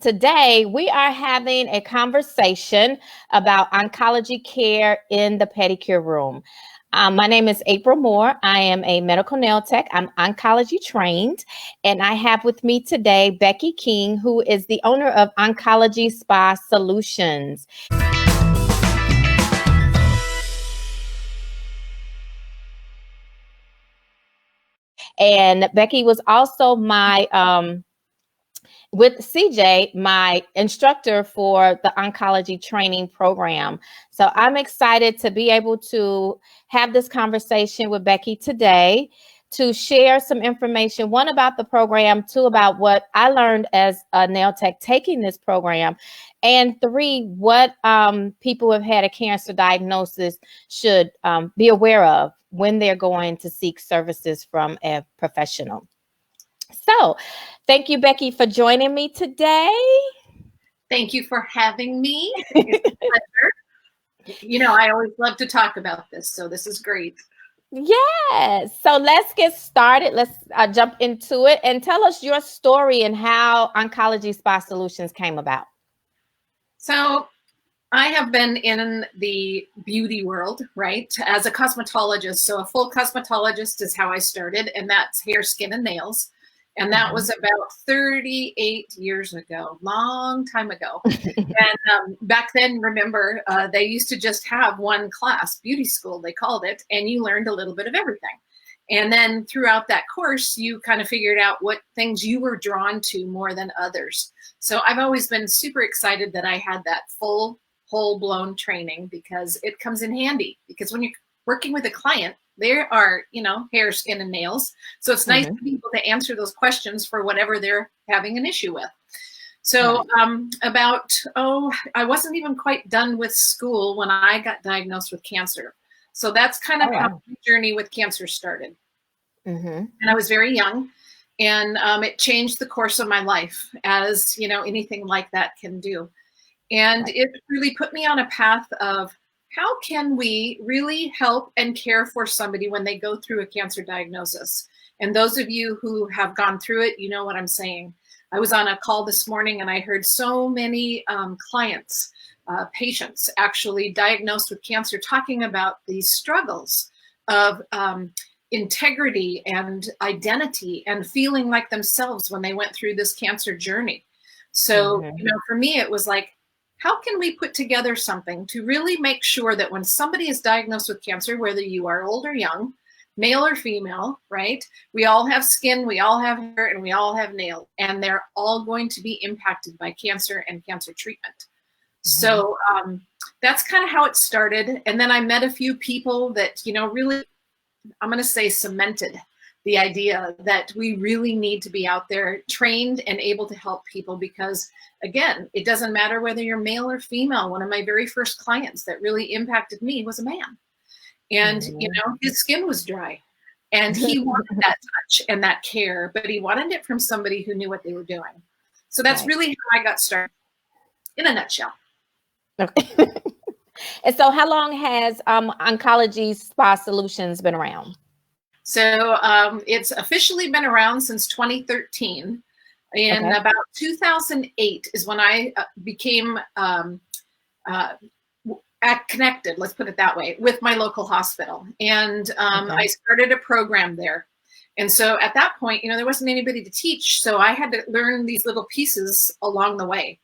Today, we are having a conversation about oncology care in the pedicure room. My name is April Moore. I am a medical nail tech. I'm oncology trained, and I have with me today Becky King, who is the owner of Oncology Spa Solutions. And Becky was also my with CJ, my instructor for the Oncology Training Program. So I'm excited to be able to have this conversation with Becky today to share some information, one about the program, two about what I learned as a nail tech taking this program, and three, what people who have had a cancer diagnosis should be aware of when they're going to seek services from a professional. So, thank you, Becky, for joining me today. Thank you for having me. It's a pleasure. You know, I always love to talk about this, so this is great. Yes. So let's get started. Let's jump into it and tell us your story and how Oncology Spa Solutions came about. So I have been in the beauty world, right, as a cosmetologist. So a full cosmetologist is how I started, and that's hair, skin, and nails. And that was about 38 years ago, long time ago. And back then, remember, they used to just have one class, beauty school, they called it, and you learned a little bit of everything. And then throughout that course, you kind of figured out what things you were drawn to more than others. So I've always been super excited that I had that whole-blown training, because it comes in handy. Because when you're working with a client, there are, you know, hair, skin, and nails. So it's nice to be able to answer those questions for whatever they're having an issue with. So I wasn't even quite done with school when I got diagnosed with cancer. So that's kind of how my journey with cancer started. And I was very young, and it changed the course of my life, as, you know, anything like that can do. And it really put me on a path of, how can we really help and care for somebody when they go through a cancer diagnosis? And those of you who have gone through it, you know what I'm saying. I was on a call this morning, and I heard so many clients, patients actually diagnosed with cancer, talking about these struggles of integrity and identity and feeling like themselves when they went through this cancer journey. So, you know, for me, it was like, how can we put together something to really make sure that when somebody is diagnosed with cancer, whether you are old or young, male or female, right? We all have skin, we all have hair, and we all have nails, and they're all going to be impacted by cancer and cancer treatment. So that's kind of how it started. And then I met a few people that, you know, really, I'm going to say, cemented the idea that we really need to be out there trained and able to help people, because again, it doesn't matter whether you're male or female. One of my very first clients that really impacted me was a man. And, you know, his skin was dry, and he wanted that touch and that care, but he wanted it from somebody who knew what they were doing. So that's really how I got started, in a nutshell. Okay. And so how long has Oncology Spa Solutions been around? So it's officially been around since 2013. In about 2008 is when I became connected, let's put it that way, with my local hospital. And I started a program there. And so at that point, you know, there wasn't anybody to teach. So I had to learn these little pieces along the way,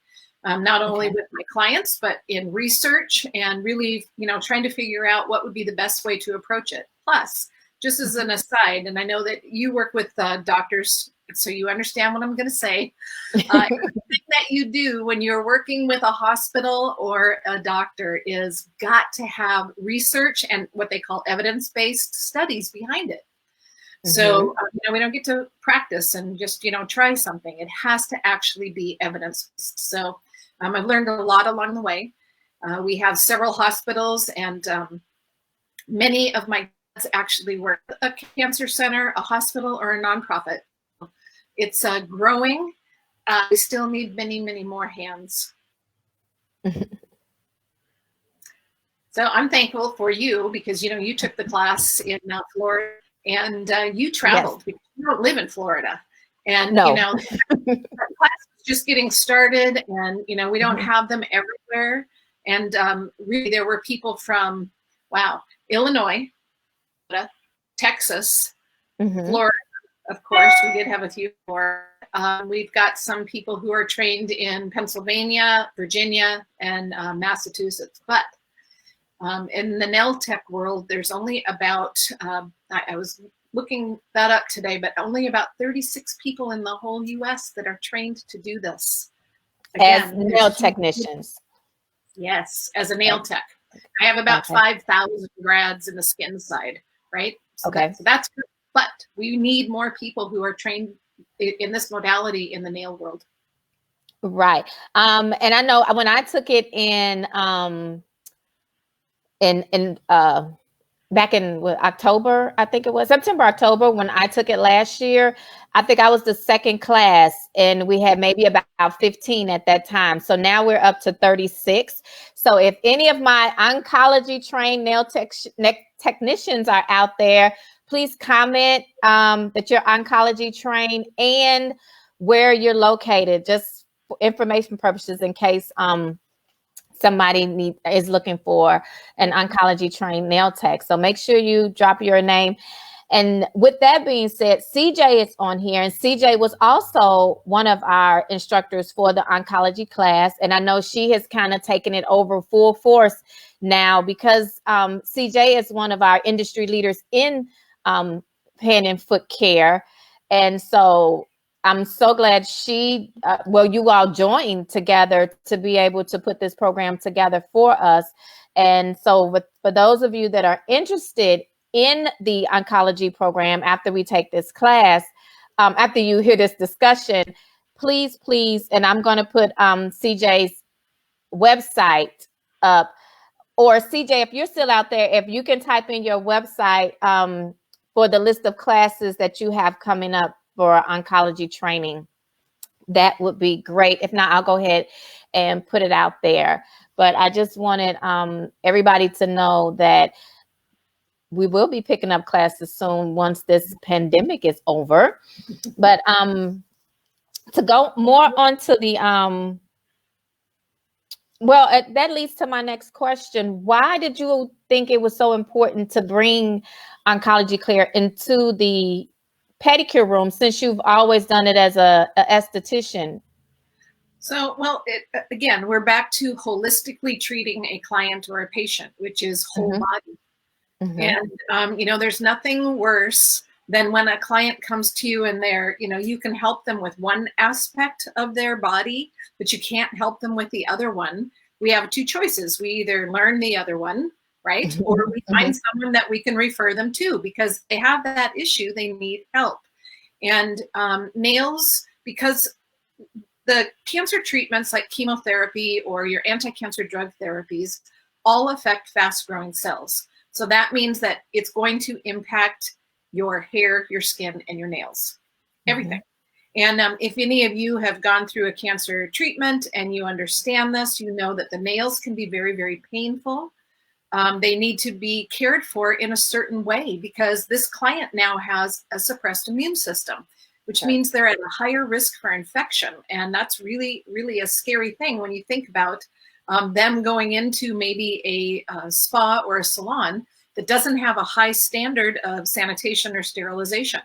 not only with my clients, but in research, and really, you know, trying to figure out what would be the best way to approach it. Plus, just as an aside, and I know that you work with doctors, so you understand what I'm going to say. Everything that you do when you're working with a hospital or a doctor is got to have research and what they call evidence-based studies behind it. So, you know, we don't get to practice and just, you know, try something. It has to actually be evidence-based. So I've learned a lot along the way. We have several hospitals, and many of my actually work at a cancer center, a hospital, or a nonprofit. It's growing. We still need many, many more hands. So I'm thankful for you, because, you know, you took the class in Florida, and you traveled, because you don't live in Florida. And, you know, that class was just getting started, and we don't have them everywhere. And really, there were people from Illinois, Texas, Florida. Of course, we did have a few more. We've got some people who are trained in Pennsylvania, Virginia, and Massachusetts. But in the nail tech world, there's only about, I was looking that up today, but only about 36 people in the whole US that are trained to do this. Again, as nail technicians. Yes, as a nail tech. I have about 5,000 grads in the skin side, right? So that's good. But we need more people who are trained in this modality in the nail world. Right. And I know when I took it back in October, I think it was September, October, when I took it last year, I think I was the second class, and we had maybe about 15 at that time. So now we're up to 36. So if any of my oncology trained nail technicians are out there, please comment that you're oncology trained and where you're located, just for information purposes, in case somebody is looking for an oncology trained nail tech. So make sure you drop your name. And with that being said, CJ is on here, and CJ was also one of our instructors for the oncology class. And I know she has kind of taken it over full force now, because CJ is one of our industry leaders in hand and foot care. And so I'm so glad you all joined together to be able to put this program together for us. And so for those of you that are interested in the oncology program, after we take this class, after you hear this discussion, please, and I'm going to put CJ's website up. Or CJ, if you're still out there, if you can type in your website for the list of classes that you have coming up for oncology training, that would be great. If not, I'll go ahead and put it out there. But I just wanted everybody to know that we will be picking up classes soon once this pandemic is over. But to go more onto the that leads to my next question. Why did you think it was so important to bring Oncology Clear into the pedicure room, since you've always done it as a esthetician? So, again, we're back to holistically treating a client or a patient, which is whole body. And, there's nothing worse than when a client comes to you and you can help them with one aspect of their body, but you can't help them with the other one. We have two choices. We either learn the other one, right? Or we find someone that we can refer them to because they have that issue, they need help. And nails, because the cancer treatments like chemotherapy or your anti-cancer drug therapies all affect fast-growing cells. So that means that it's going to impact your hair, your skin, and your nails, everything. And if any of you have gone through a cancer treatment and you understand this, you know that the nails can be very, very painful. They need to be cared for in a certain way because this client now has a suppressed immune system, which means they're at a higher risk for infection. And that's really, really a scary thing when you think about them going into maybe a spa or a salon that doesn't have a high standard of sanitation or sterilization.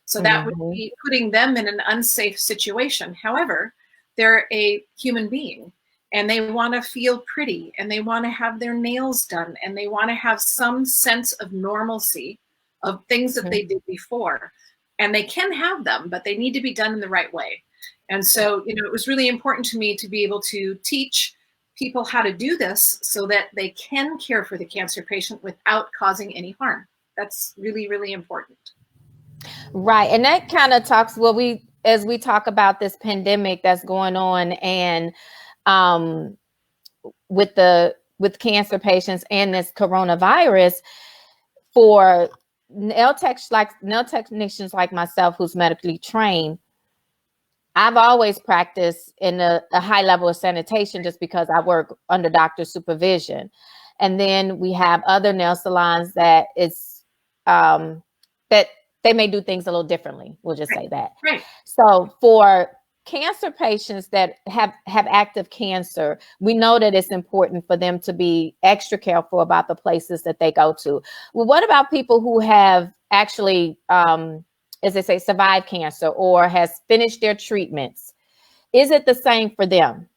So that would be putting them in an unsafe situation. However, they're a human being and they want to feel pretty and they want to have their nails done and they want to have some sense of normalcy of things that they did before. And they can have them, but they need to be done in the right way. And so, it was really important to me to be able to teach people how to do this so that they can care for the cancer patient without causing any harm. That's really, really important. Right. And that kind of talks, as we talk about this pandemic that's going on and with cancer patients and this coronavirus, for nail technicians like myself who's medically trained, I've always practiced in a high level of sanitation just because I work under doctor supervision. And then we have other nail salons that that they may do things a little differently. We'll just say that. Right. So for cancer patients that have active cancer, we know that it's important for them to be extra careful about the places that they go to. Well, what about people who have actually, as they say, survived cancer or has finished their treatments? Is it the same for them?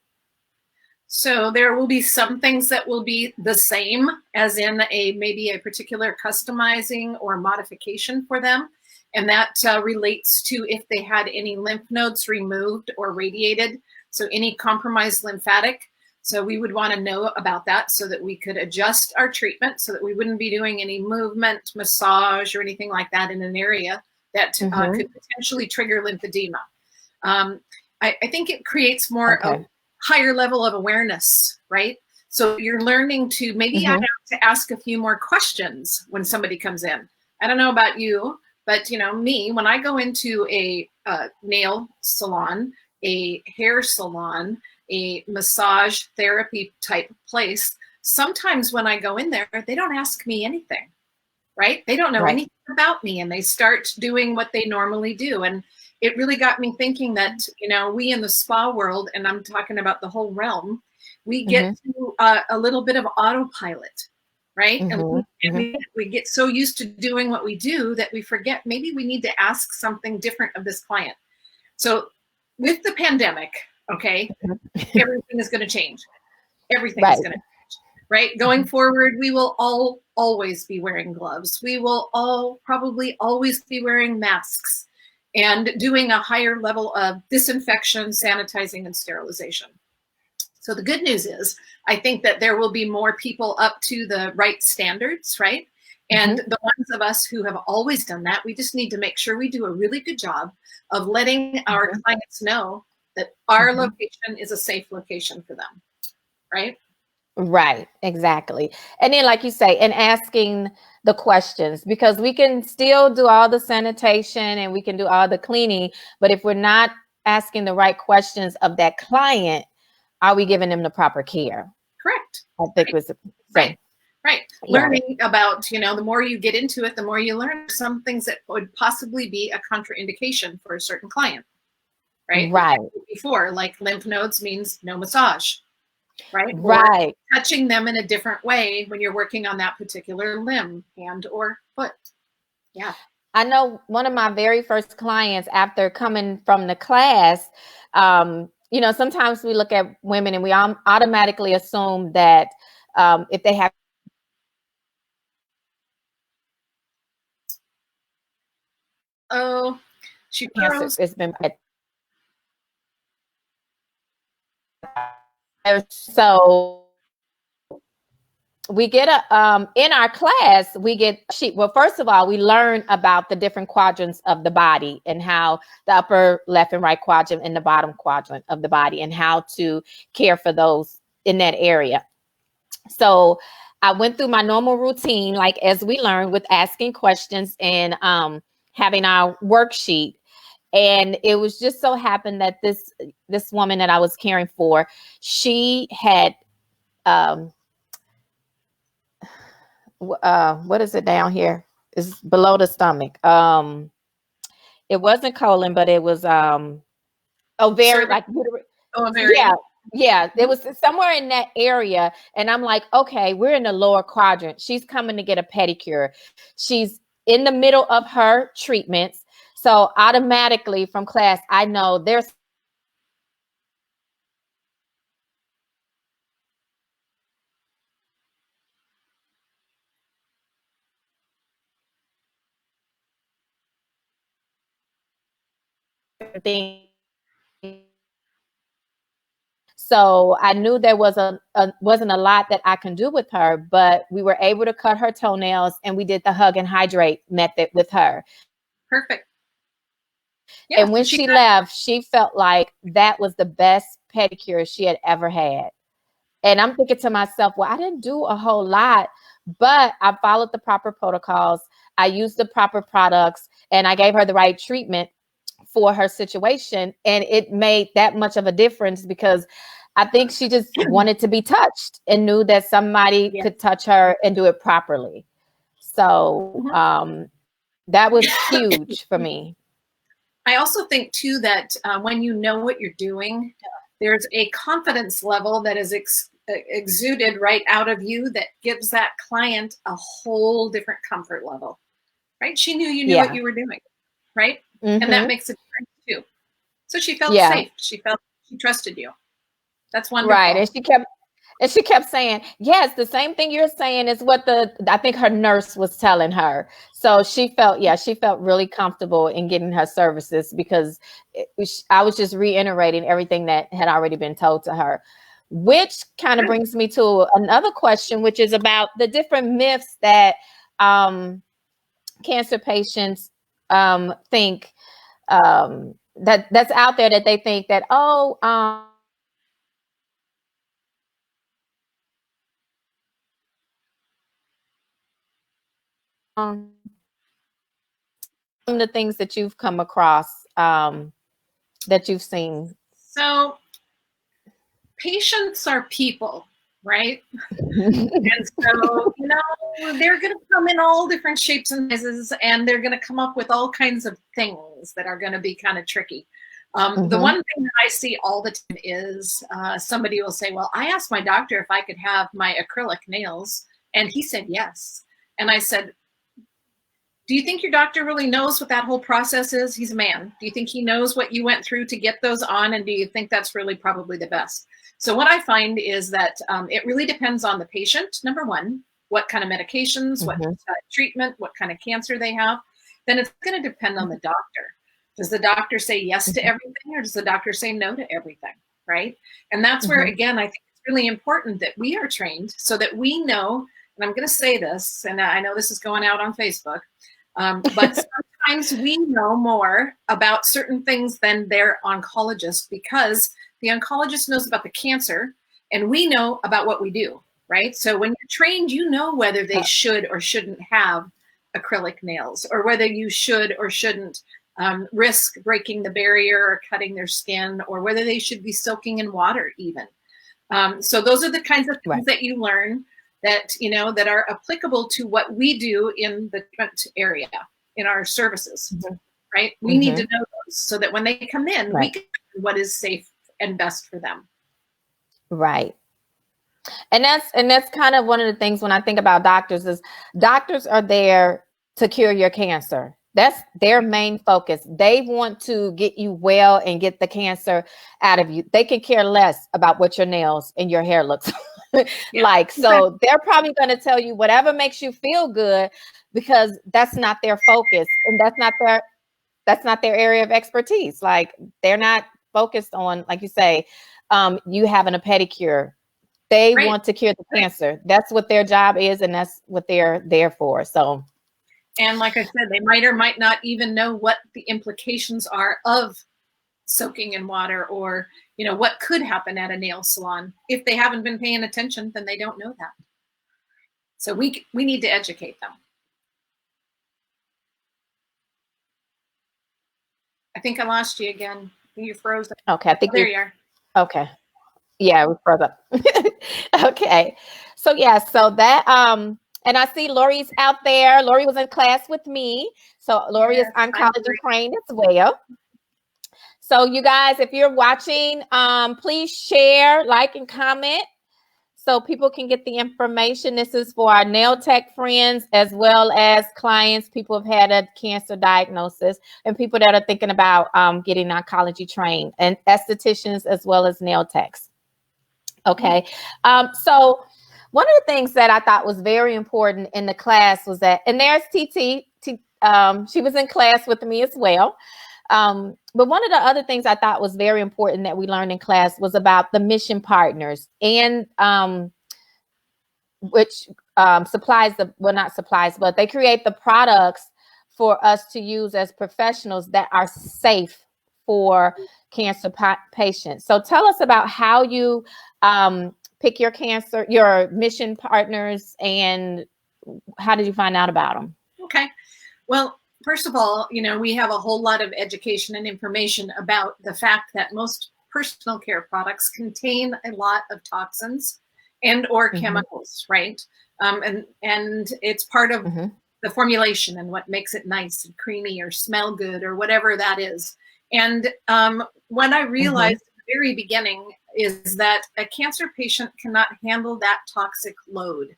So there will be some things that will be the same, as in maybe a particular customizing or modification for them. And that relates to if they had any lymph nodes removed or radiated. So any compromised lymphatic. So we would want to know about that so that we could adjust our treatment so that we wouldn't be doing any movement, massage, or anything like that in an area that could potentially trigger lymphedema. I think it creates more a higher level of awareness, right? So you're learning to maybe I have to ask a few more questions when somebody comes in. I don't know about you, but me, when I go into a nail salon, a hair salon, a massage therapy type place, sometimes when I go in there, they don't ask me anything, right? They don't know anything about me, and they start doing what they normally do. And it really got me thinking that, we in the spa world, and I'm talking about the whole realm, we get to a little bit of autopilot, right? And we get so used to doing what we do that we forget maybe we need to ask something different of this client. So with the pandemic, everything is going to change. Everything is going to change, right? Going forward, we will always be wearing gloves. We will probably always be wearing masks and doing a higher level of disinfection, sanitizing, and sterilization. So the good news is, I think that there will be more people up to the right standards, right? And the ones of us who have always done that, we just need to make sure we do a really good job of letting our clients know that our location is a safe location for them, right? Right, exactly. And then, like you say, and asking the questions, because we can still do all the sanitation and we can do all the cleaning, but if we're not asking the right questions of that client, are we giving them the proper care? Correct. I think it was right. Learning about, the more you get into it, the more you learn some things that would possibly be a contraindication for a certain client, right? Right. Before, like lymph nodes means no massage. Right? Right. Or touching them in a different way when you're working on that particular limb, hand or foot. Yeah. I know one of my very first clients, after coming from the class, sometimes we look at women and we automatically assume that if they have she cancer, it's been so we get in our class, we get sheet. Well, first of all, we learn about the different quadrants of the body and how the upper left and right quadrant and the bottom quadrant of the body and how to care for those in that area. So I went through my normal routine, like as we learned, with asking questions and having our worksheet. And it was just so happened that this woman that I was caring for, she had what is it down here? It's below the stomach. It wasn't colon, but it was ovarian, like ovarian. Yeah, it was somewhere in that area. And I'm like, okay, we're in the lower quadrant. She's coming to get a pedicure. She's in the middle of her treatments. So automatically from class, I know there's thing. So I knew there wasn't a lot that I can do with her, but we were able to cut her toenails and we did the hug and hydrate method with her. Perfect. Yeah, and when she left, she felt like that was the best pedicure she had ever had. And I'm thinking to myself, well, I didn't do a whole lot, but I followed the proper protocols. I used the proper products and I gave her the right treatment for her situation. And it made that much of a difference because I think she just wanted to be touched and knew that somebody could touch her and do it properly. So that was huge for me. I also think too that when you know what you're doing, there's a confidence level that is exuded right out of you that gives that client a whole different comfort level, right? She knew you knew what Yeah. you were doing, right? And that Mm-hmm. makes a difference too. So she felt Yeah. safe. She felt she trusted you. That's Right. wonderful. And she kept saying, yes, the same thing you're saying is what I think her nurse was telling her. So she felt really comfortable in getting her services because I was just reiterating everything that had already been told to her, which kind of brings me to another question, which is about the different myths that cancer patients think that's out there, that they think that, some of the things that you've come across, that you've seen. So patients are people, right? And so, they're going to come in all different shapes and sizes, and they're going to come up with all kinds of things that are going to be kind of tricky. The one thing that I see all the time is somebody will say, well, I asked my doctor if I could have my acrylic nails, and he said yes. And I said, do you think your doctor really knows what that whole process is? He's a man. Do you think he knows what you went through to get those on? And do you think that's really probably the best? So what I find is that it really depends on the patient, number one, what kind of medications, what treatment, what kind of cancer they have. Then it's going to depend on the doctor. Does the doctor say yes to everything, or does the doctor say no to everything, right? And that's where, again, I think it's really important that we are trained so that we know, and I'm going to say this, and I know this is going out on Facebook, but sometimes we know more about certain things than their oncologist, because the oncologist knows about the cancer and we know about what we do, right? So when you're trained, you know whether they should or shouldn't have acrylic nails, or whether you should or shouldn't risk breaking the barrier or cutting their skin, or whether they should be soaking in water even. So those are the kinds of things that you learn that, that are applicable to what we do in the treatment area, in our services, right? We need to know those so that when they come in, we can do what is safe and best for them. Right. And that's kind of one of the things when I think about doctors is doctors are there to cure your cancer. That's their main focus. They want to get you well and get the cancer out of you. They can care less about what your nails and your hair looks like. So they're probably going to tell you whatever makes you feel good, because that's not their focus, and that's not their area of expertise. Like, they're not focused on, like you say, you having a pedicure. They want to cure the cancer. That's what their job is, and that's what they're there for. So, and like I said, they might or might not even know what the implications are of soaking in water, or what could happen at a nail salon. If they haven't been paying attention, then they don't know that. So we need to educate them. I think I lost you again. You froze. Okay, I think there you are. Okay. Yeah, we froze up. Okay. So so that and I see Lori's out there. Lori was in class with me. So Lori is oncology trained as well. So you guys, if you're watching, please share, like, and comment so people can get the information. This is for our nail tech friends, as well as clients, people who've had a cancer diagnosis, and people that are thinking about getting oncology trained, and estheticians as well as nail techs. Okay. So one of the things that I thought was very important in the class was that, and there's TT, she was in class with me as well. But one of the other things I thought was very important that we learned in class was about the mission partners, and which supplies not supplies, but they create the products for us to use as professionals that are safe for cancer patients. So tell us about how you pick your mission partners, and how did you find out about them? Okay. Well, first of all, we have a whole lot of education and information about the fact that most personal care products contain a lot of toxins and or chemicals, right? And it's part of the formulation and what makes it nice and creamy or smell good or whatever that is. And what I realized at the very beginning is that a cancer patient cannot handle that toxic load.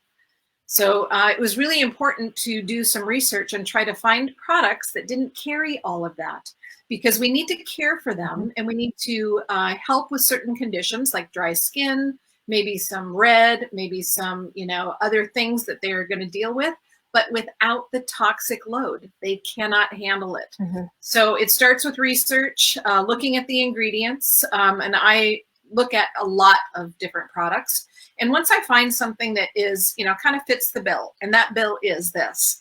So it was really important to do some research and try to find products that didn't carry all of that, because we need to care for them and we need to help with certain conditions like dry skin, maybe some red, maybe some, other things that they're going to deal with, but without the toxic load. They cannot handle it. So it starts with research, looking at the ingredients, and I look at a lot of different products. And once I find something that is, kind of fits the bill, and that bill is this: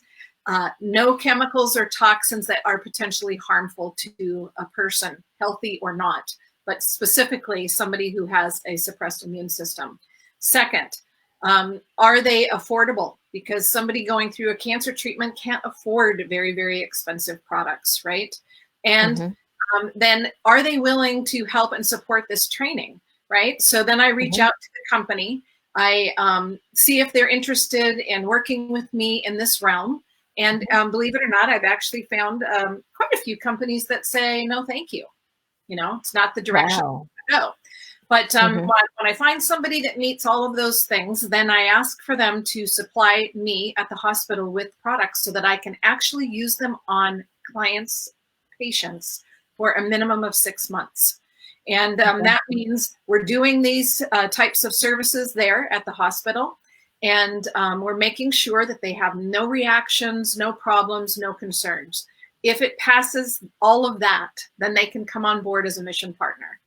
no chemicals or toxins that are potentially harmful to a person, healthy or not, but specifically somebody who has a suppressed immune system. Second, are they affordable? Because somebody going through a cancer treatment can't afford very, very expensive products, right? And then are they willing to help and support this training? Right. So then I reach out to the company. I see if they're interested in working with me in this realm. And believe it or not, I've actually found quite a few companies that say, no, thank you. It's not the direction I want to go. But when I find somebody that meets all of those things, then I ask for them to supply me at the hospital with products so that I can actually use them on clients' patients for a minimum of 6 months. And that means we're doing these types of services there at the hospital. And we're making sure that they have no reactions, no problems, no concerns. If it passes all of that, then they can come on board as a mission partner.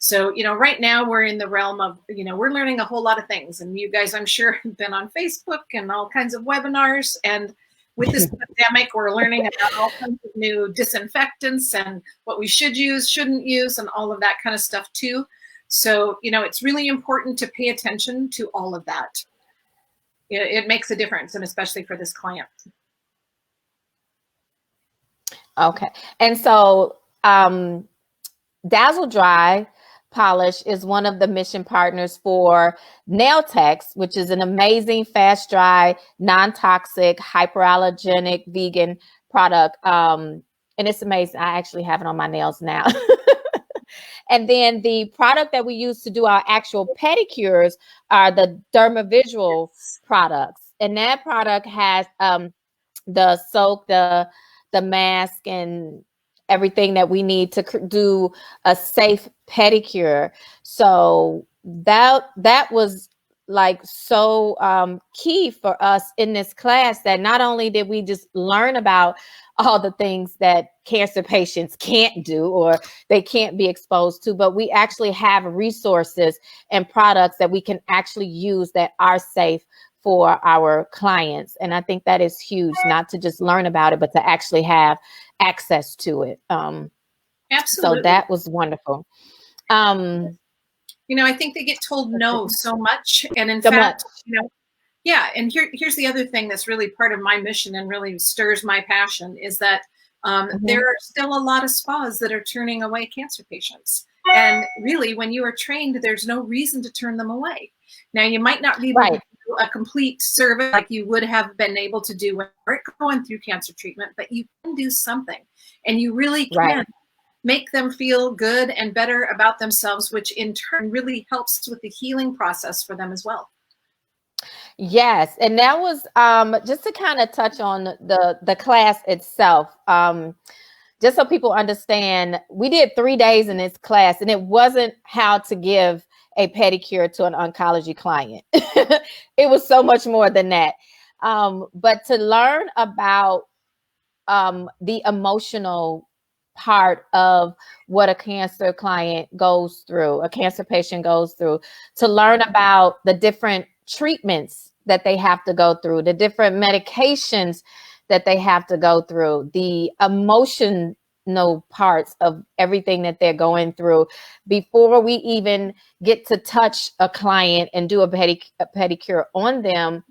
So, right now we're in the realm of, we're learning a whole lot of things. And you guys, I'm sure, have been on Facebook and all kinds of webinars. And with this pandemic, we're learning about all kinds of new disinfectants and what we should use, shouldn't use, and all of that kind of stuff too. So, it's really important to pay attention to all of that. It makes a difference, and especially for this client. Okay. And so Dazzle Dry Polish is one of the mission partners for Nail Tex, which is an amazing, fast dry, non-toxic, hyperallergenic vegan product. And it's amazing. I actually have it on my nails now. And then the product that we use to do our actual pedicures are the Dermavisual products. And that product has the soak, the mask, and everything that we need to do a safe pedicure. So that was like so key for us in this class, that not only did we just learn about all the things that cancer patients can't do or they can't be exposed to, but we actually have resources and products that we can actually use that are safe for our clients. And I think that is huge, not to just learn about it, but to actually have access to it. Absolutely. So that was wonderful. I think they get told no so much. And in fact, yeah. And here's the other thing that's really part of my mission and really stirs my passion is that there are still a lot of spas that are turning away cancer patients. And really, when you are trained, there's no reason to turn them away. Now, you might not be able to do a complete service like you would have been able to do when you're going through cancer treatment, but you can do something. And you really can make them feel good and better about themselves, which in turn really helps with the healing process for them as well. Yes. And that was just to kind of touch on the class itself. Just so people understand, we did 3 days in this class, and it wasn't how to give a pedicure to an oncology client. It was so much more than that. But to learn about the emotional part of what a cancer client goes through, a cancer patient goes through, to learn about the different treatments that they have to go through, the different medications that they have to go through, the emotional parts of everything that they're going through before we even get to touch a client and do a pedicure on them.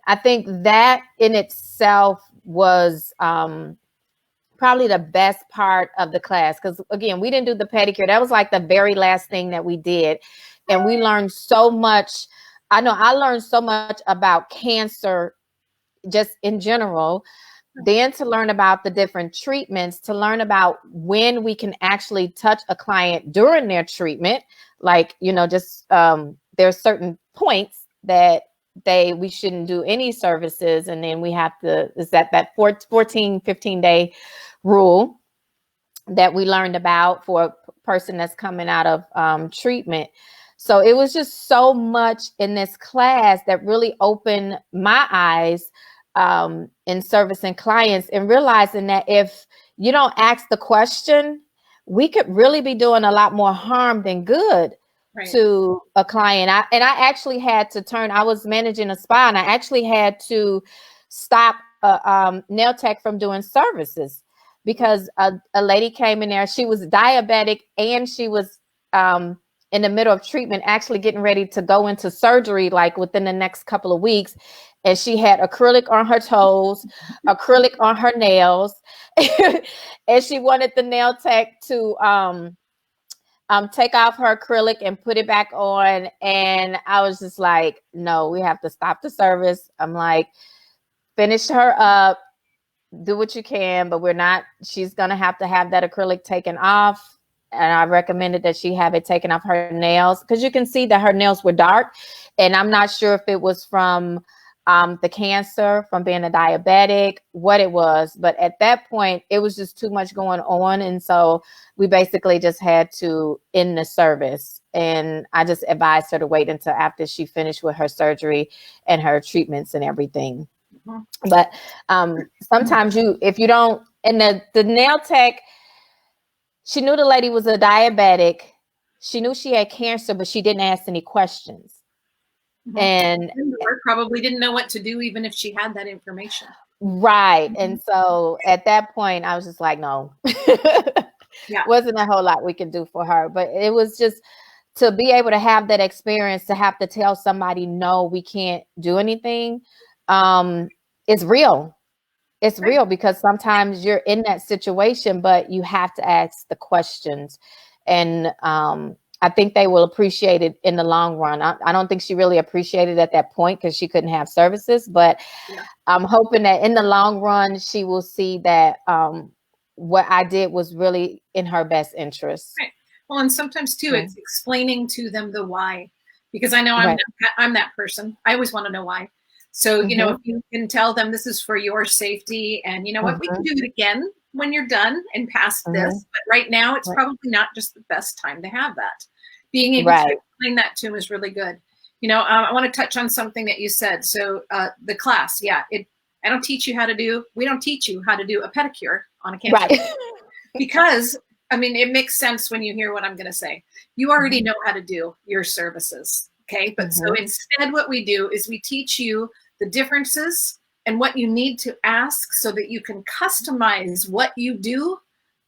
I think that in itself was probably the best part of the class, because again, we didn't do the pedicure. That was like the very last thing that we did. And we learned so much. I know I learned so much about cancer just in general, then to learn about the different treatments, to learn about when we can actually touch a client during their treatment. Like, just there's certain points that we shouldn't do any services. And then we have to, is that 14, 15-day rule that we learned about for a person that's coming out of treatment. So it was just so much in this class that really opened my eyes in servicing clients, and realizing that if you don't ask the question, we could really be doing a lot more harm than good to a client. I actually had to I was managing a spa, and I actually had to stop a nail tech from doing services because a lady came in there. She was diabetic, and she was in the middle of treatment, actually getting ready to go into surgery like within the next couple of weeks. And she had acrylic on her toes, acrylic on her nails. And she wanted the nail tech to take off her acrylic and put it back on. And I was just like, no, we have to stop the service. I'm like, finish her up, do what you can, but she's going to have that acrylic taken off. And I recommended that she have it taken off her nails, because you can see that her nails were dark. And I'm not sure if it was from the cancer, from being a diabetic, what it was. But at that point, it was just too much going on. And so we basically just had to end the service. And I just advised her to wait until after she finished with her surgery and her treatments and everything. Mm-hmm. But sometimes if you don't, and the nail tech, she knew the lady was a diabetic. She knew she had cancer, but she didn't ask any questions. Mm-hmm. And probably didn't know what to do, even if she had that information. Right. Mm-hmm. And so at that point, I was just like, no, wasn't a whole lot we could do for her. But it was just to be able to have that experience, to have to tell somebody, no, we can't do anything. It's real. It's real, because sometimes you're in that situation, but you have to ask the questions. And I think they will appreciate it in the long run. I don't think she really appreciated it at that point because she couldn't have services, but I'm hoping that in the long run, she will see that what I did was really in her best interest. Right. Well, and sometimes too, it's explaining to them the why, because I know I'm that person. I always want to know why. So, if you can tell them this is for your safety, and you know what, we can do it again when you're done and past this, but right now it's probably not just the best time to have that. Being able to explain that to them is really good. I want to touch on something that you said. So the class, we don't teach you how to do a pedicure on a cancer patient, because it makes sense when you hear what I'm going to say. You already know how to do your services. Okay. But so instead, what we do is we teach you the differences and what you need to ask so that you can customize what you do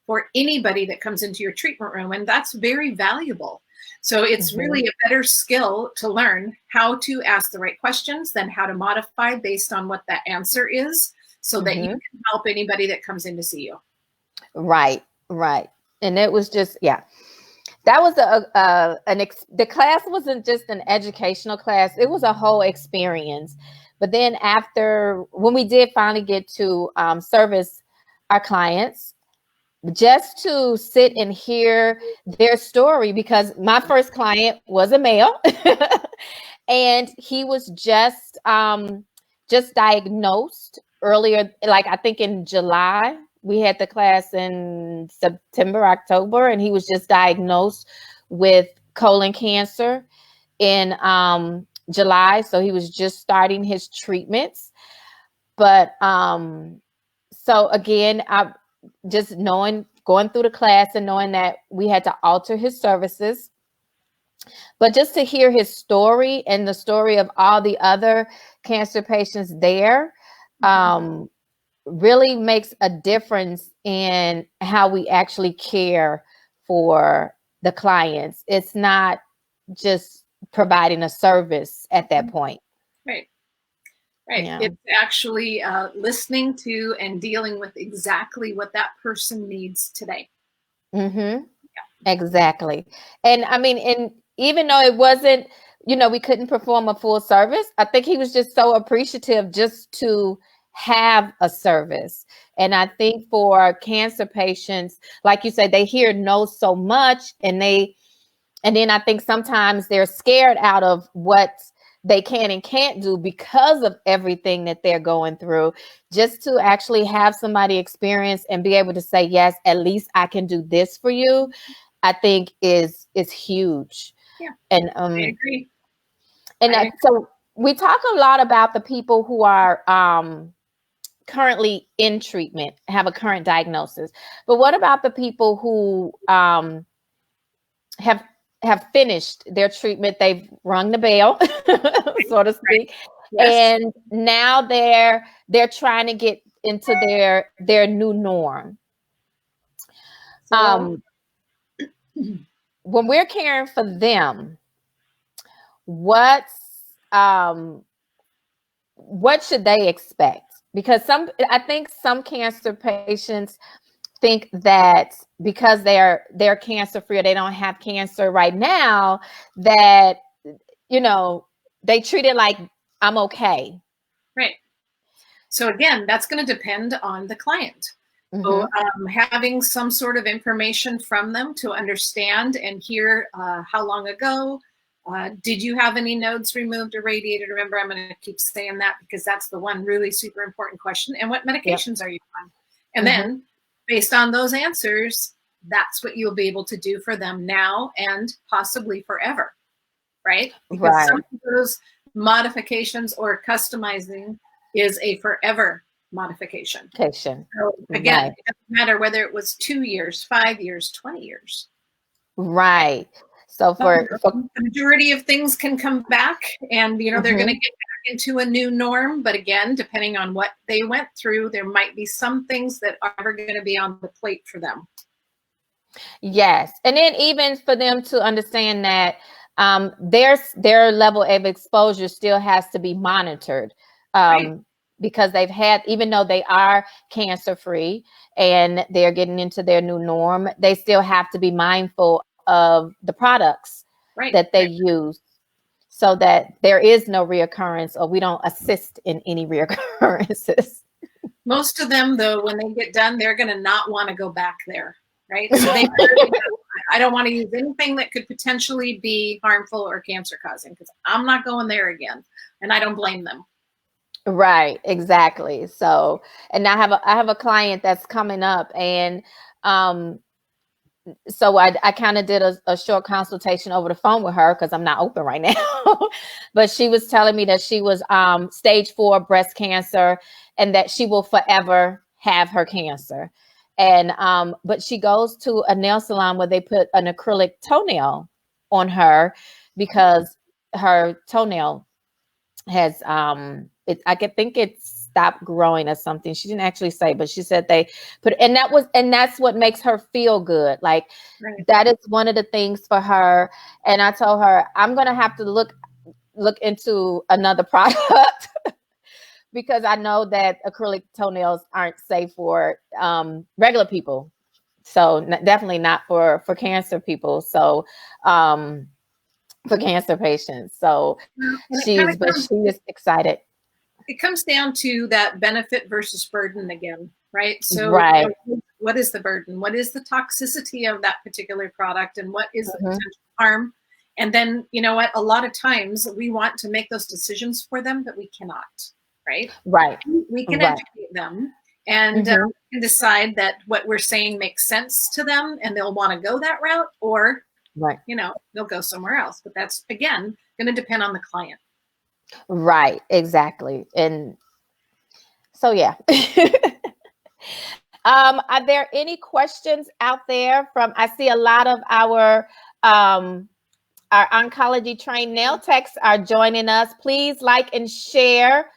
for anybody that comes into your treatment room. And that's very valuable. So it's really a better skill to learn how to ask the right questions, then how to modify based on what that answer is, so that you can help anybody that comes in to see you. Right. And it was just, that was the class wasn't just an educational class. It was a whole experience. But then when we did finally get to service our clients, just to sit and hear their story, because my first client was a male and he was just diagnosed earlier, like I think in July. We had the class in September, October, and he was just diagnosed with colon cancer in July. So he was just starting his treatments. But so again, I just going through the class and knowing that we had to alter his services. But just to hear his story and the story of all the other cancer patients there, really makes a difference in how we actually care for the clients. It's not just providing a service at that point. Right. Yeah. It's actually listening to and dealing with exactly what that person needs today. Exactly. And and even though it wasn't we couldn't perform a full service. I think he was just so appreciative just to have a service. And I think for cancer patients, like you said, they hear no so much, and then I think sometimes they're scared out of what they can and can't do because of everything that they're going through. Just to actually have somebody experience and be able to say, yes, at least I can do this for you, I think is huge. Yeah, And I agree. so we talk a lot about the people who are currently in treatment, have a current diagnosis. But what about the people who have finished their treatment? They've rung the bell, so to speak, right. Yes. and now they're trying to get into their new norm. So, When we're caring for them, what's what should they expect? Because I think some cancer patients think that because they're cancer free, or they don't have cancer right now, that they treat it like I'm okay. right. So again, that's going to depend on the client. Mm-hmm. So having some sort of information from them to understand and hear how long ago, did you have any nodes removed or radiated? Remember, I'm going to keep saying that because that's the one really super important question. And what medications are you on? And then based on those answers, that's what you'll be able to do for them now and possibly forever, right? Because some of those modifications or customizing is a forever modification. So again, it doesn't matter whether it was 2 years, 5 years, 20 years. Right. So for the majority of things can come back, and they're going to get back into a new norm. But again, depending on what they went through, there might be some things that are never going to be on the plate for them. Yes. And then even for them to understand that their level of exposure still has to be monitored. Because they've had, even though they are cancer free and they're getting into their new norm, they still have to be mindful of the products that they use, so that there is no reoccurrence, or we don't assist in any reoccurrences. Most of them, though, when they get done, they're going to not want to go back there, right? So I don't want to use anything that could potentially be harmful or cancer causing, because I'm not going there again, and I don't blame them. Right, exactly. So, and I have a client that's coming up, and so I kind of did a short consultation over the phone with her, because I'm not open right now. But she was telling me that she was stage 4 breast cancer, and that she will forever have her cancer. And but she goes to a nail salon where they put an acrylic toenail on her, because her toenail has I could think it stopped growing or something. She didn't actually say, but she said they put, and that's what makes her feel good. Like that is one of the things for her. And I told her, I'm gonna have to look into another product because I know that acrylic toenails aren't safe for regular people. So definitely not for cancer people. So for cancer patients. So she is excited. It comes down to that benefit versus burden again, right? So what is the burden? What is the toxicity of that particular product? And what is the potential harm? And then, you know what, a lot of times we want to make those decisions for them, but we cannot, right? We can educate them and can decide that what we're saying makes sense to them and they'll want to go that route, or they'll go somewhere else. But that's, again, going to depend on the client. Right, exactly. And so, yeah. Are there any questions out there I see a lot of our oncology trained nail techs are joining us. Please like and share.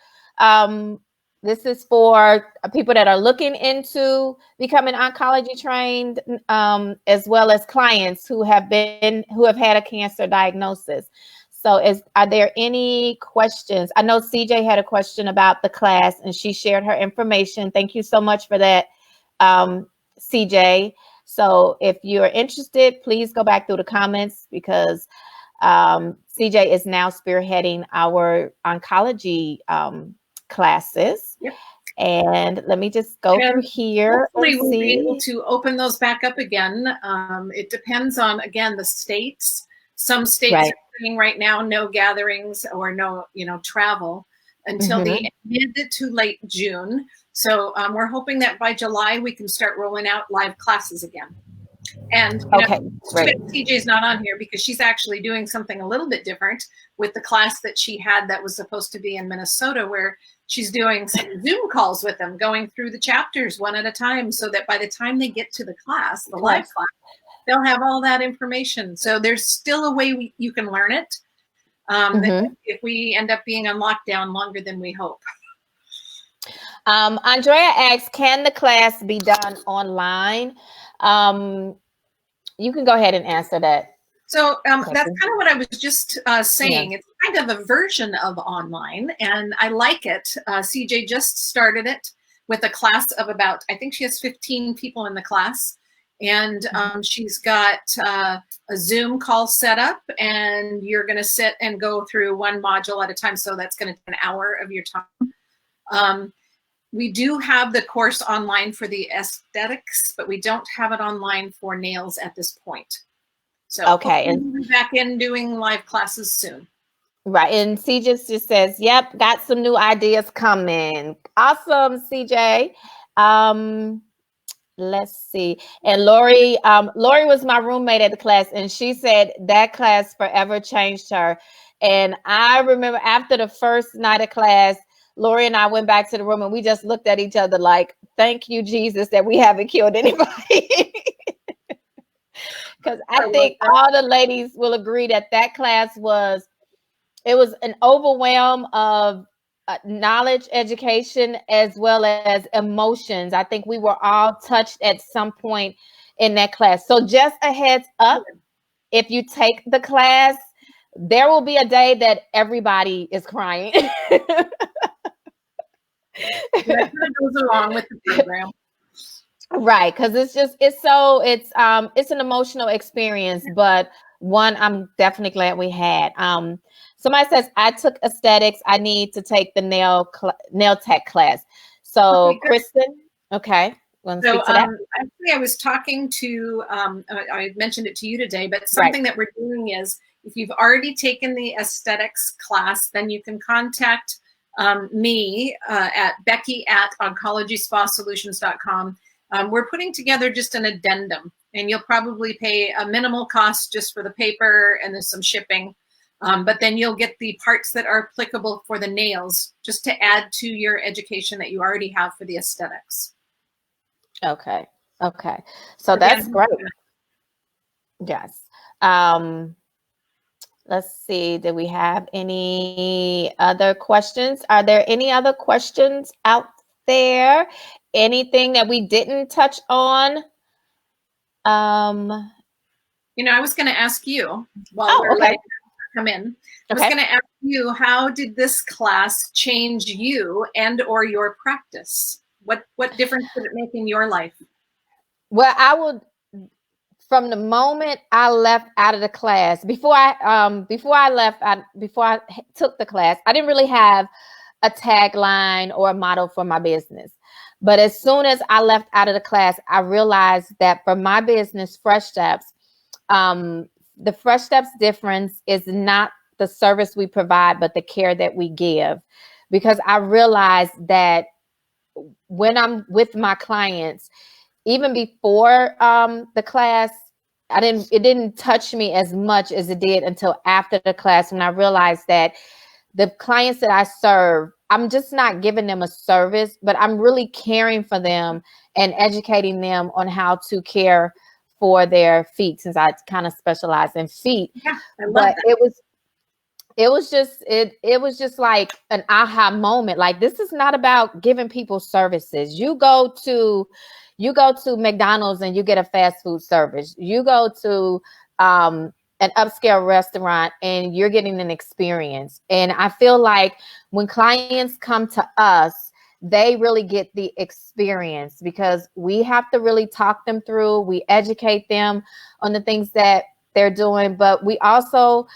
This is for people that are looking into becoming oncology trained, as well as clients who have had a cancer diagnosis. So are there any questions? I know CJ had a question about the class and she shared her information. Thank you so much for that, CJ. So if you're interested, please go back through the comments, because CJ is now spearheading our oncology classes. Yep. And let me just go through here Hopefully and we'll be see. able to open those back up again. It depends on, again, the states. Some states are saying right now no gatherings or no, travel until the mid to late June. So we're hoping that by July we can start rolling out live classes again. And CJ's not on here because she's actually doing something a little bit different with the class that she had that was supposed to be in Minnesota, where she's doing some Zoom calls with them, going through the chapters one at a time, so that by the time they get to the class, the live class, they'll have all that information. So there's still a way you can learn it if we end up being on lockdown longer than we hope. Andrea asks, can the class be done online? You can go ahead and answer that. So that's kind of what I was just saying. Yeah. It's kind of a version of online, and I like it. CJ just started it with a class of about, I think she has 15 people in the class, and she's got a Zoom call set up, and you're going to sit and go through one module at a time. So that's going to take an hour of your time. We do have the course online for the aesthetics, but we don't have it online for nails at this point. So and we'll be back in doing live classes soon. Right. And CJ just says, yep, got some new ideas coming. Awesome, CJ. Let's see. And Lori was my roommate at the class, and she said that class forever changed her. And I remember after the first night of class, Lori and I went back to the room and we just looked at each other like, thank you, Jesus, that we haven't killed anybody. Because I think all the ladies will agree that class was an overwhelm of knowledge, education, as well as emotions. I think we were all touched at some point in that class. So just a heads up, if you take the class, there will be a day that everybody is crying. That goes along with the program. Right, because it's an emotional experience, but one I'm definitely glad we had. Somebody says, I took aesthetics. I need to take the nail tech class. So okay, Kristen, okay. Want to speak to that? Actually, I was talking to, I mentioned it to you today, but something that we're doing is if you've already taken the aesthetics class, then you can contact me at Becky@OncologySpaSolutions.com. We're putting together just an addendum, and you'll probably pay a minimal cost just for the paper, and there's some shipping. But then you'll get the parts that are applicable for the nails just to add to your education that you already have for the aesthetics. Okay. Okay. So that's great. Yes. Let's see. Do we have any other questions? Are there any other questions out there? Anything that we didn't touch on? I was going to ask you while we're waiting to come in. I was going to ask you, how did this class change you and or your practice? What difference did it make in your life? Well, from the moment I left out of the class, before I took the class, I didn't really have a tagline or a motto for my business. But as soon as I left out of the class, I realized that for my business, Fresh Steps, the Fresh Steps difference is not the service we provide, but the care that we give. Because I realized that when I'm with my clients, even before the class, it didn't touch me as much as it did until after the class, when I realized that the clients that I serve, I'm just not giving them a service, but I'm really caring for them and educating them on how to care for their feet, since I kind of specialize in feet. Yeah, I love that. It was just like an aha moment. Like, this is not about giving people services. You go to McDonald's and you get a fast food service. You go to an upscale restaurant and you're getting an experience. And I feel like when clients come to us, they really get the experience, because we have to really talk them through. We educate them on the things that they're doing, but we also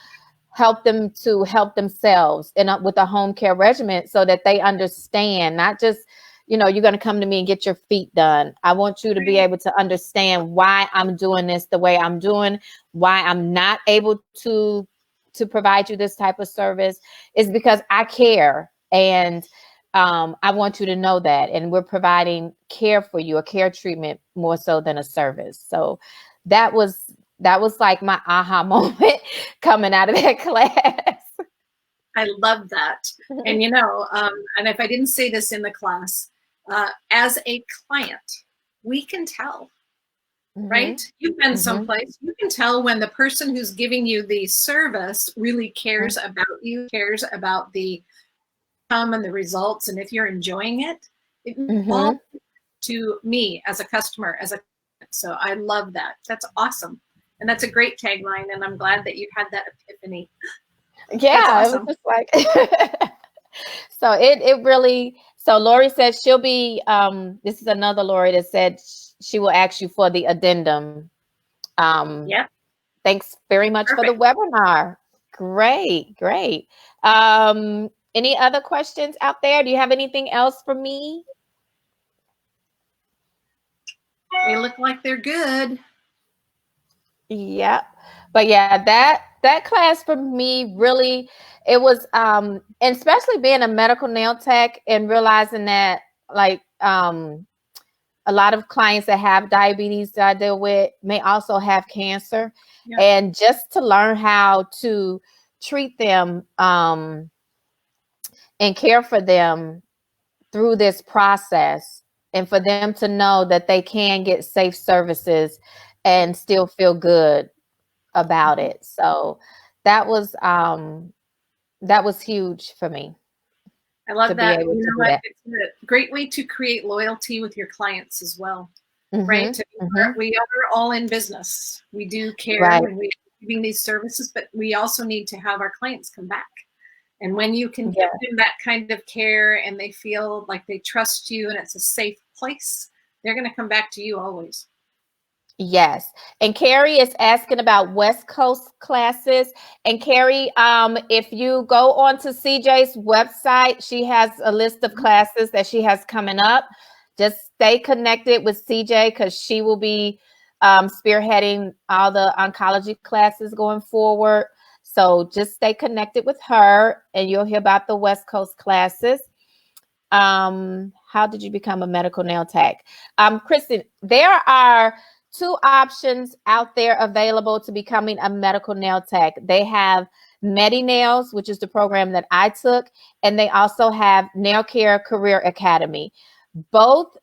help them to help themselves and with a home care regimen so that they understand, not just, you're going to come to me and get your feet done. I want you to be able to understand why I'm doing this the way I'm doing, why I'm not able to provide you this type of service is because I care. And I want you to know that. And we're providing care for you, a care treatment more so than a service. So that was like my aha moment coming out of that class. I love that. And, and if I didn't say this in the class, as a client, we can tell, right? You've been someplace, you can tell when the person who's giving you the service really cares about you, cares about the outcome and the results. And if you're enjoying it, it all to me as a customer, so I love that. That's awesome. And that's a great tagline. And I'm glad that you had that epiphany. Yeah, awesome. It was just like, so it really, so Lori said she'll be, this is another Lori that said she will ask you for the addendum. Yeah. Thanks very much for the webinar. Great. Any other questions out there? Do you have anything else for me? They look like they're good. Yep. But yeah, that class for me really, it was and especially being a medical nail tech and realizing that like a lot of clients that have diabetes that I deal with may also have cancer. Yeah. And just to learn how to treat them and care for them through this process, and for them to know that they can get safe services and still feel good about it. So that was huge for me. I love that. It's a great way to create loyalty with your clients as well, right? We are all in business. We do care when we're giving these services, but we also need to have our clients come back. And when you can give them that kind of care and they feel like they trust you and it's a safe place, they're going to come back to you always. Yes. And Carrie is asking about West Coast classes. And Carrie, if you go onto CJ's website, she has a list of classes that she has coming up. Just stay connected with CJ because she will be spearheading all the oncology classes going forward. So just stay connected with her and you'll hear about the West Coast classes. How did you become a medical nail tech? Kristen, there are 2 options out there available to becoming a medical nail tech. They have MediNails, which is the program that I took, and they also have Nail Care Career Academy. Both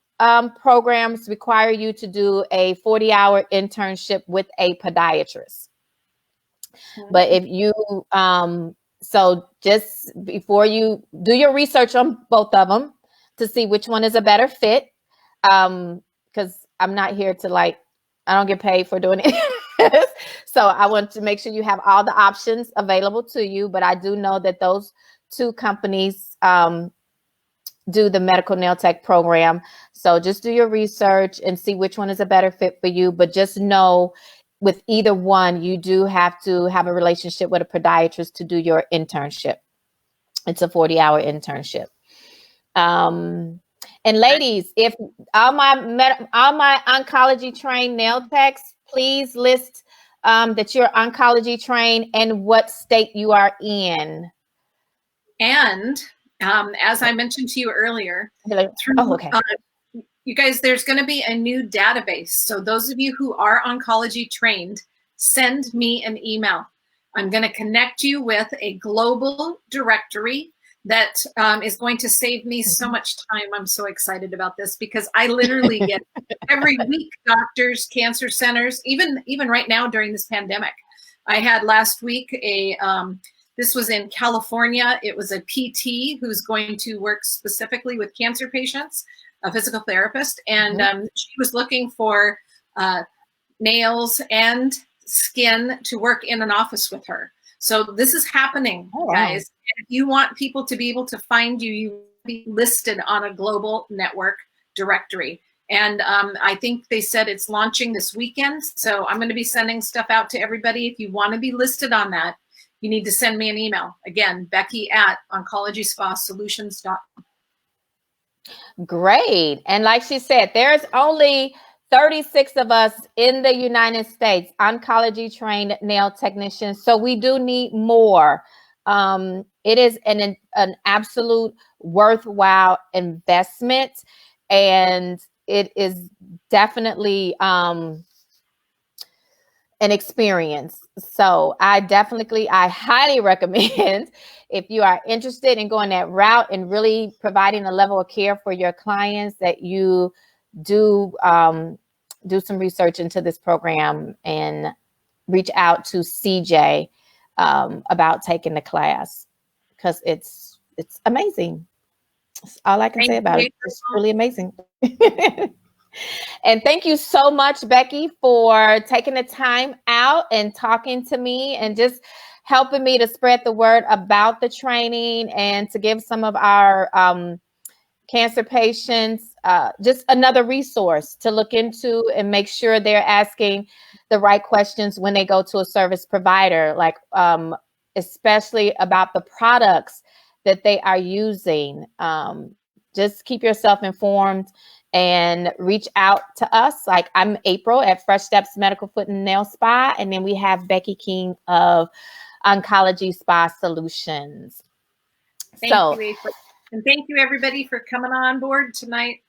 programs require you to do a 40-hour internship with a podiatrist. But if you, so just before you do your research on both of them to see which one is a better fit, because I'm not here to I don't get paid for doing it. So I want to make sure you have all the options available to you. But I do know that those 2 companies do the medical nail tech program. So just do your research and see which one is a better fit for you. But just know with either one, you do have to have a relationship with a podiatrist to do your internship. It's a 40-hour internship. And ladies, if all my oncology trained nail techs, please list that you're oncology trained and what state you are in. And as I mentioned to you earlier, you guys, there's going to be a new database. So those of you who are oncology trained, send me an email. I'm going to connect you with a global directory that is going to save me so much time. I'm so excited about this because I literally get every week doctors, cancer centers, even right now during this pandemic. I had last week this was in California. It was a PT who's going to work specifically with cancer patients, a physical therapist, and she was looking for nails and skin to work in an office with her. So this is happening, guys. And if you want people to be able to find you, you will be listed on a global network directory. And I think they said it's launching this weekend. So I'm going to be sending stuff out to everybody. If you want to be listed on that, you need to send me an email. Again, Becky@oncologyspasolutions.com. Great. And like she said, there's only 36 of us in the United States, oncology trained nail technicians. So we do need more. It is an absolute worthwhile investment. And it is definitely an experience. So I highly recommend if you are interested in going that route and really providing a level of care for your clients, that you do some research into this program and reach out to CJ about taking the class, because it's amazing. That's all I can say about it. It's really amazing. And thank you so much, Becky, for taking the time out and talking to me and just helping me to spread the word about the training and to give some of our cancer patients just another resource to look into and make sure they're asking the right questions when they go to a service provider, like especially about the products that they are using. Just keep yourself informed and reach out to us. Like, I'm April at Fresh Steps Medical Foot and Nail Spa, and then we have Becky King of Oncology Spa Solutions. Thank you, April. And thank you, everybody, for coming on board tonight.